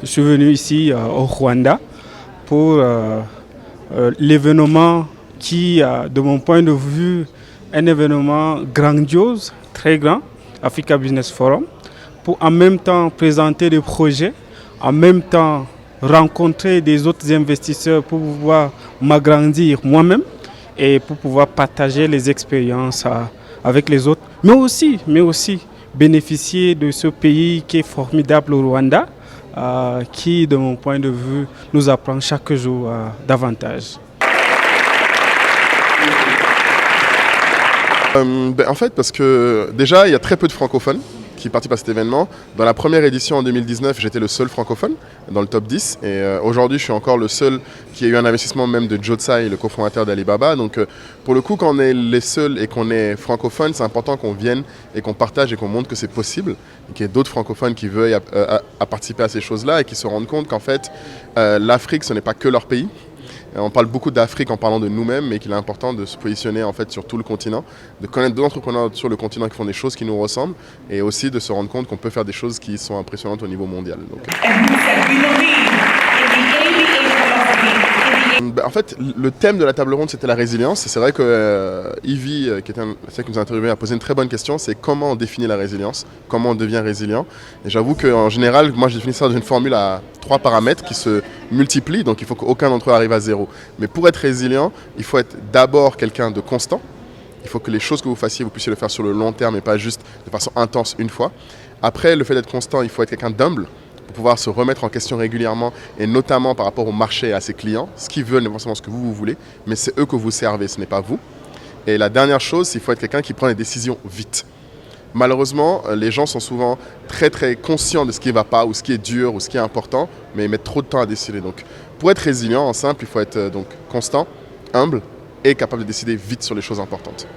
Je suis venu ici au Rwanda pour l'événement qui, de mon point de vue, est un événement grandiose, très grand, Africa Business Forum, pour en même temps présenter des projets, en même temps rencontrer des autres investisseurs pour pouvoir m'agrandir moi-même et pour pouvoir partager les expériences avec les autres, mais aussi bénéficier de ce pays qui est formidable, le Rwanda, qui, de mon point de vue, nous apprend chaque jour davantage. En fait, parce que déjà, il y a très peu de francophones qui participent à cet événement. Dans la première édition en 2019, j'étais le seul francophone dans le top 10. Et aujourd'hui, je suis encore le seul qui a eu un investissement même de Joe Tsai, le cofondateur d'Alibaba. Donc pour le coup, quand on est les seuls et qu'on est francophone, c'est important qu'on vienne et qu'on partage et qu'on montre que c'est possible. Et qu'il y ait d'autres francophones qui veuillent à participer à ces choses-là et qui se rendent compte qu'en fait, l'Afrique, ce n'est pas que leur pays. On parle beaucoup d'Afrique en parlant de nous-mêmes, mais qu'il est important de se positionner en fait sur tout le continent, de connaître d'autres entrepreneurs sur le continent qui font des choses qui nous ressemblent, et aussi de se rendre compte qu'on peut faire des choses qui sont impressionnantes au niveau mondial. Donc, en fait, le thème de la table ronde, c'était la résilience. C'est vrai que Yvi, qui est celle qui nous a interviewé, a posé une très bonne question, c'est comment on définit la résilience, comment on devient résilient. Et j'avoue qu'en général, moi, je définis ça dans une formule à 3 paramètres qui se multiplient, donc il faut qu'aucun d'entre eux arrive à 0. Mais pour être résilient, il faut être d'abord quelqu'un de constant. Il faut que les choses que vous fassiez, vous puissiez le faire sur le long terme et pas juste de façon intense une fois. Après, le fait d'être constant, il faut être quelqu'un d'humble, pour pouvoir se remettre en question régulièrement, et notamment par rapport au marché et à ses clients. Ce qu'ils veulent n'est pas forcément ce que vous voulez, mais c'est eux que vous servez, ce n'est pas vous. Et la dernière chose, c'est qu'il faut être quelqu'un qui prend des décisions vite. Malheureusement, les gens sont souvent très très conscients de ce qui ne va pas, ou ce qui est dur, ou ce qui est important, mais ils mettent trop de temps à décider. Donc pour être résilient, en simple, il faut être donc constant, humble et capable de décider vite sur les choses importantes.